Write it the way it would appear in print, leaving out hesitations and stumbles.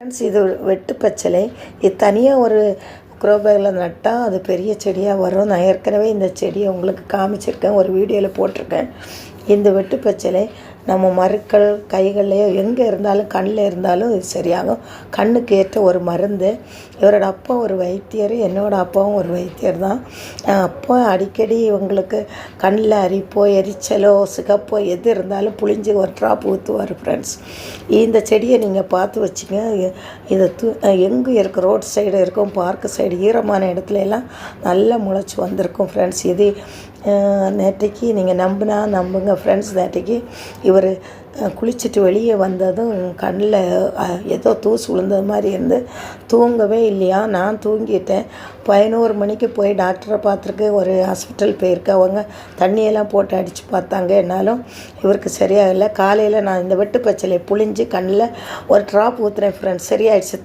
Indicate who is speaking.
Speaker 1: Friends, இது ஒரு வெட்டு பச்சிலை. இது தனியாக ஒரு க்ரோ பேக்கில் நட்டால் அது பெரிய செடியாக வரும். நான் ஏற்கனவே இந்த செடியை உங்களுக்கு காமிச்சிருக்கேன், ஒரு வீடியோவில் போட்டிருக்கேன். இந்த வெட்டு பச்சிலை நம்ம மருக்கள் கைகள்லையோ எங்கே இருந்தாலும் கண்ணில் இருந்தாலும் இது சரியாகும். கண்ணுக்கு ஏற்ற ஒரு மருந்து. இவரோட அப்பா ஒரு வைத்தியர், என்னோடய அப்பாவும் ஒரு வைத்தியர் தான். அப்பா அடிக்கடி இவங்களுக்கு கண்ணில் அரிப்போ எரிச்சலோ சிகப்போ எது இருந்தாலும் புளிஞ்சு ஒரு ட்ராப் ஊற்றுவார். ஃப்ரெண்ட்ஸ், இந்த செடியை நீங்கள் பார்த்து வச்சுங்க. இதை எங்கே இருக்குது, ரோட் சைடு இருக்கும், பார்க்கு சைடு ஈரமான இடத்துல எல்லாம் நல்லா முளைச்சி வந்திருக்கும். ஃப்ரெண்ட்ஸ், இது நேற்றைக்கு நீங்கள் நம்புங்க ஃப்ரெண்ட்ஸ். நேற்றைக்கு இவர் குளிச்சுட்டு வெளியே வந்ததும் கண்ணில் ஏதோ தூசு விழுந்தது மாதிரி இருந்து தூங்கவே இல்லையா. நான் தூங்கிட்டேன். 11 மணிக்கு போய் டாக்டரை பார்த்துருக்கு, ஒரு ஹாஸ்பிட்டல் போயிருக்கு. அவங்க தண்ணியெல்லாம் போட்டு அடித்து பார்த்தாங்க, என்னாலும் இவருக்கு சரியாகலை. காலையில் நான் இந்த வெட்டு பச்சிலையை புழிஞ்சு கண்ணில் ஒரு ட்ராப் ஊற்றுறேன் ஃப்ரெண்ட்ஸ், சரியாயிடுச்சு.